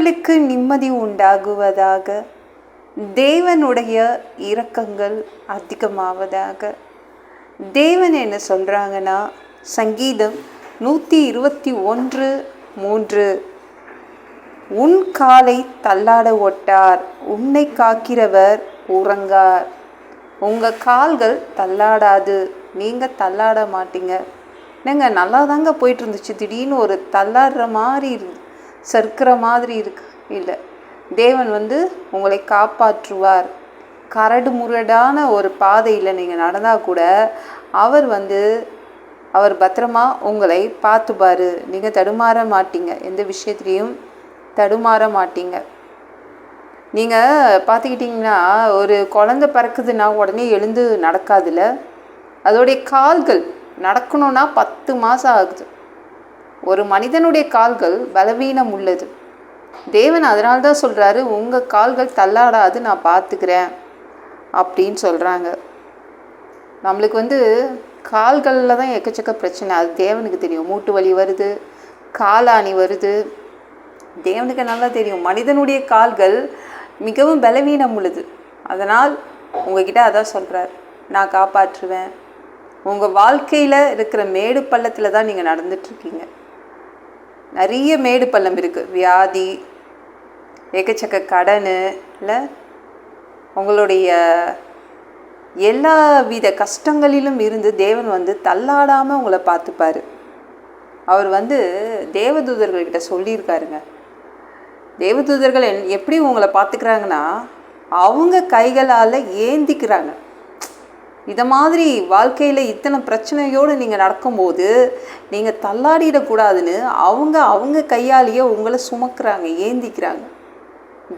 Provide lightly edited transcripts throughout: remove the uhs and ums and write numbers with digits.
உங்களுக்கு நிம்மதி உண்டாகுவதாக. தேவனுடைய இரக்கங்கள் அதிகமாவதாக. தேவன் என்ன சொல்கிறாங்கன்னா, சங்கீதம் 121:3, உன் காலை தள்ளாட ஒட்டார், உன்னை காக்கிறவர் உறங்கார். உங்கள் கால்கள் தள்ளாடாது, நீங்கள் தள்ளாட மாட்டீங்க. என்னங்க நல்லா தாங்க போயிட்டு இருந்துச்சு, திடீர்னு ஒரு தள்ளாடுற மாதிரி சறுக்கிற மாதிரி இருக்கு. இல்லை, தேவன் உங்களை காப்பாற்றுவார். கரடு முரடான ஒரு பாதையில் நீங்கள் நடந்தால் கூட அவர் பத்திரமா உங்களை பார்த்துப்பார். நீங்கள் தடுமாற மாட்டீங்க, எந்த விஷயத்துலேயும் தடுமாற மாட்டீங்க. நீங்கள் பார்த்துக்கிட்டிங்கன்னா, ஒரு குழந்தை பிறக்குதுன்னா உடனே எழுந்து நடக்காதுல்ல, அதோடைய கால்கள் நடக்கணும்னா 10 மாதம் ஆகுது. ஒரு மனிதனுடைய கால்கள் பலவீனம் உள்ளது. தேவன் அதனால்தான் சொல்கிறாரு, உங்கள் கால்கள் தள்ளாடாது, நான் பார்த்துக்கிறேன் அப்படின்னு சொல்கிறாங்க. நம்மளுக்கு கால்களில் தான் எக்கச்சக்க பிரச்சனை, அது தேவனுக்கு தெரியும். மூட்டு வலி வருது, காலாணி வருது, தேவனுக்கு நல்லா தெரியும். மனிதனுடைய கால்கள் மிகவும் பலவீனம் உள்ளது. அதனால் உங்ககிட்ட அதான் சொல்கிறார், நான் காப்பாற்றுவேன். உங்கள் வாழ்க்கையில் இருக்கிற மேடு பள்ளத்தில் தான் நீங்கள் நடந்துட்டுருக்கீங்க. நிறைய மேடு பள்ளம் இருக்குது. வியாதி, எக்கச்சக்க கடன், இல்லை உங்களுடைய எல்லா வித கஷ்டங்களிலும் இருந்து தேவன் தள்ளாடாமல் உங்களை பார்த்துப்பார். அவர் தேவதூதர்கள்கிட்ட சொல்லியிருக்காருங்க. தேவதூதர்கள் எப்படி உங்களை பார்த்துக்கிறாங்கன்னா, அவங்க கைகளால் ஏந்திக்கிறாங்க. இதை மாதிரி வாழ்க்கையில் இத்தனை பிரச்சனையோடு நீங்கள் நடக்கும்போது நீங்கள் தள்ளாடிடக்கூடாதுன்னு அவங்க கையாலேயே உங்களை சுமக்கிறாங்க, ஏந்திக்கிறாங்க.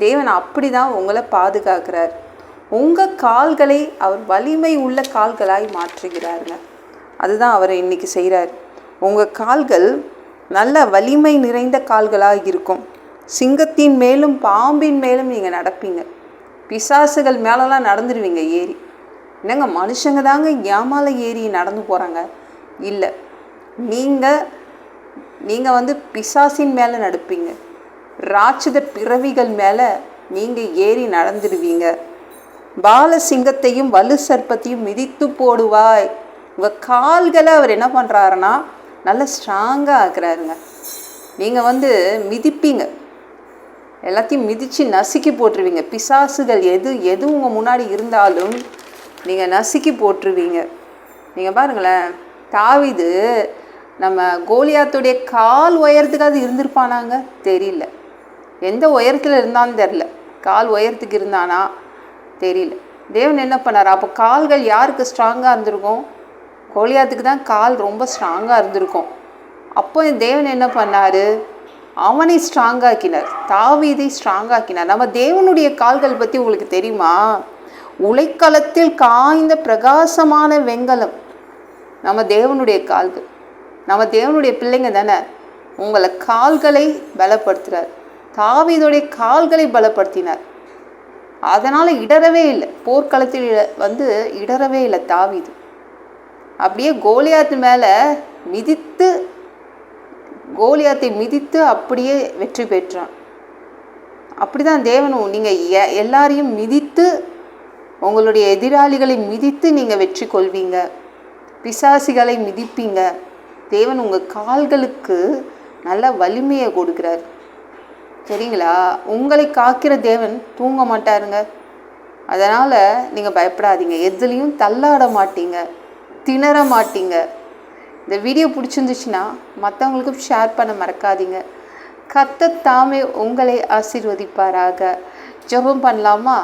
தேவன் அப்படி தான் உங்களை பாதுகாக்கிறார். உங்கள் கால்களை அவர் வலிமை உள்ள கால்களாய் மாற்றுகிறாருங்க. அதுதான் அவர் இன்றைக்கி செய்கிறார். உங்கள் கால்கள் நல்ல வலிமை நிறைந்த கால்களாக இருக்கும். சிங்கத்தின் மேலும் பாம்பின் மேலும் நீங்கள் நடப்பீங்க. பிசாசுகள் மேலெலாம் நடந்துடுவீங்க ஏறி. என்னங்க மனுஷங்க தாங்க ஏமால ஏறி நடந்து போகிறாங்க? இல்லை, நீங்கள் பிசாசின் மேலே நடப்பீங்க. ராட்சத பிறவிகள் மேலே நீங்கள் ஏறி நடந்துடுவீங்க. பால சிங்கத்தையும் வலு சர்ப்பத்தையும் மிதித்து போடுவாய். உங்கள் கால்களை அவர் என்ன பண்ணுறாருன்னா நல்லா ஸ்ட்ராங்காக ஆக்குறாருங்க. நீங்கள் மிதிப்பீங்க, எல்லாத்தையும் மிதித்து நசுக்கி போட்டுருவீங்க. பிசாசுகள் எது உங்கள் முன்னாடி இருந்தாலும் நீங்கள் நசுக்கி போட்டுருவீங்க. நீங்கள் பாருங்களேன், தாவீது நம்ம கோலியாத்துடைய கால் உயரத்துக்காவது இருந்திருப்பானாங்க? தெரியல. எந்த உயரத்தில் இருந்தான்னு தெரில, கால் உயரத்துக்கு இருந்தானா தெரியல. தேவன் என்ன பண்ணார்? அப்போ கால்கள் யாருக்கு ஸ்ட்ராங்காக இருந்திருக்கும்? கோலியாத்துக்கு தான் கால் ரொம்ப ஸ்ட்ராங்காக இருந்திருக்கும். அப்போ தேவன் என்ன பண்ணார்? அவனை ஸ்ட்ராங்காக்கினார், தாவீதை ஸ்ட்ராங்காக்கினார். நம்ம தேவனுடைய கால்கள் பற்றி உங்களுக்கு தெரியுமா? உலைக்களத்தில் காய்ந்த பிரகாசமான வெண்கலம் நம்ம தேவனுடைய கால்கள். நம்ம தேவனுடைய பிள்ளைங்க தானே. உங்களை கால்களை பலப்படுத்துகிறார். தாவீதுடைய கால்களை பலப்படுத்தினார். அதனால் இடரவே இல்லை, போர்க்களத்தில் இடரவே இல்லை தாவீது. அப்படியே கோலியாத்து மேலே கோலியாத்தை மிதித்து அப்படியே வெற்றி பெற்றான். அப்படி தான் தேவனும், நீங்கள் எல்லாரையும் மிதித்து, உங்களுடைய எதிராளிகளை மிதித்து நீங்கள் வெற்றி கொள்வீங்க. பிசாசிகளை மிதிப்பீங்க. தேவன் உங்கள் கால்களுக்கு நல்ல வலிமையை கொடுக்குறார். சரிங்களா? உங்களை காக்கிற தேவன் தூங்க மாட்டாருங்க. அதனால் நீங்கள் பயப்படாதீங்க, எதுலேயும் தள்ளாட மாட்டீங்க, திணற மாட்டீங்க. இந்த வீடியோ பிடிச்சிருந்துச்சுன்னா மற்றவங்களுக்கும் ஷேர் பண்ண மறக்காதீங்க. கர்த்தர் தாமே உங்களை ஆசீர்வதிப்பாராக. ஜெபம் பண்ணலாமா?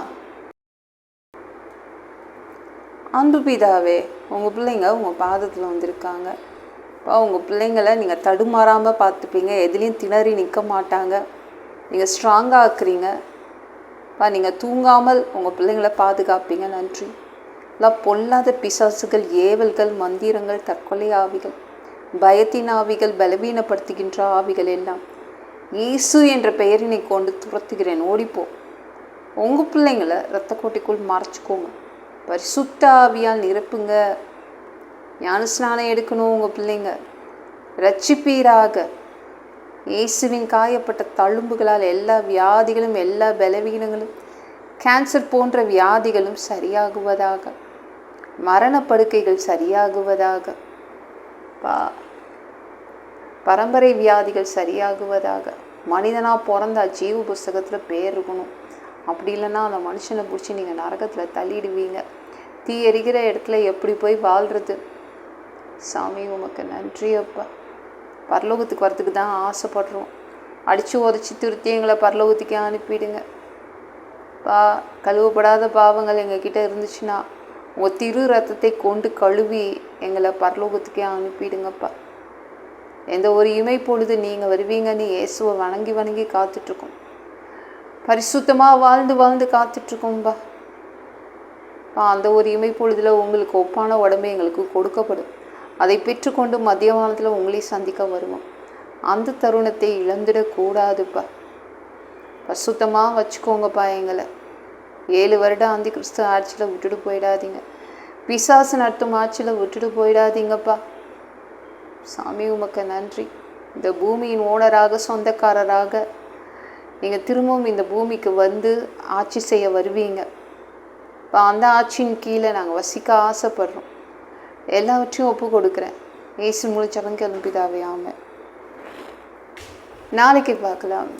அன்பு பிதாவே, உங்கள் பிள்ளைங்க உங்கள் பாதத்தில் வந்திருக்காங்க. இப்போ உங்கள் பிள்ளைங்களை நீங்கள் தடுமாறாமல் பார்த்துப்பீங்க, எதுலேயும் திணறி நிற்க மாட்டாங்க. நீங்கள் ஸ்ட்ராங்காக ஆக்குறீங்க. நீங்கள் தூங்காமல் உங்கள் பிள்ளைங்களை பாதுகாப்பீங்க. நன்றி. எல்லாம் பொல்லாத பிசாசுகள், ஏவல்கள், மந்திரங்கள், தற்கொலை ஆவிகள், பயத்தின் ஆவிகள், பலவீனப்படுத்துகின்ற ஆவிகள் எல்லாம் இயேசு என்ற பெயரினை கொண்டு துரத்துகிறேன். ஓடிப்போ. உங்கள் பிள்ளைங்களை இரத்த கோட்டைக்குள் மறைச்சிக்கோங்க. பரிசுத்த ஆவியால் நிரப்புங்க. ஞானஸ்நானம் எடுக்கணும் உங்கள் பிள்ளைங்க. ரட்சிப்பீராக. இயேசுவின் காயப்பட்ட தழும்புகளால் எல்லா வியாதிகளும், எல்லா பலவீனங்களும், கேன்சர் போன்ற வியாதிகளும் சரியாகுவதாக, மரணப்படுக்கைகள் சரியாகுவதாக, பரம்பரை வியாதிகள் சரியாகுவதாக. மனிதனாக பிறந்தா ஜீவ புஸ்தகத்தில் பேர் இருக்கணும். அப்படி இல்லைன்னா அந்த மனுஷனை பிடிச்சி நீங்கள் நரகத்தில் தள்ளிடுவீங்க. தீ எரிகிற இடத்துல எப்படி போய் வாழ்கிறது? சாமி உமக்கு நன்றி அப்பா. பரலோகத்துக்கு வரத்துக்கு தான் ஆசைப்படுறோம். அடித்து உதச்சி திருத்தி எங்களை பரலோகத்துக்கே அனுப்பிடுங்க. கழுவப்படாத பாவங்கள் எங்ககிட்ட இருந்துச்சுன்னா உங்கள் திரு ரத்தத்தை கொண்டு கழுவி எங்களை பரலோகத்துக்கே அனுப்பிடுங்கப்பா. எந்த ஒரு இமை பொழுது நீங்கள் வருவீங்கன்னு இயேசுவை வணங்கி வணங்கி காத்துட்ருக்கோம். பரிசுத்தமாக வாழ்ந்து வாழ்ந்து காத்துட்ருக்கோம்பா. அந்த ஒரு இமை பொழுதில் உங்களுக்கு ஒப்பான உடம்பு எங்களுக்கு கொடுக்கப்படும். அதை பெற்றுக்கொண்டு மத்திய வானத்தில் உங்களை சந்திக்க வருவோம். அந்த தருணத்தை இழந்துடக்கூடாதுப்பா. பரிசுத்தமாக வச்சுக்கோங்கப்பா எங்களை. 7 வருடம் ஆந்தி கிறிஸ்து ஆட்சியில் விட்டுட்டு போயிடாதீங்க. பிசாசு நடத்தும் ஆட்சியில் விட்டுட்டு போயிடாதீங்கப்பா. சாமி உமக்கு நன்றி. இந்த பூமியின் ஓனராக, சொந்தக்காரராக நீங்கள் திரும்பவும் இந்த பூமிக்கு வந்து ஆட்சி செய்ய வருவீங்க. இப்போ அந்த ஆட்சியின் கீழே நாங்கள் வசிக்க ஆசைப்படுறோம். எல்லாவற்றையும் ஒப்பு கொடுக்குறேன். இயேசு மூலம் ஜெபம் கேளும் பிதாவே, ஆமென். நாளைக்கு பார்க்கலாம்.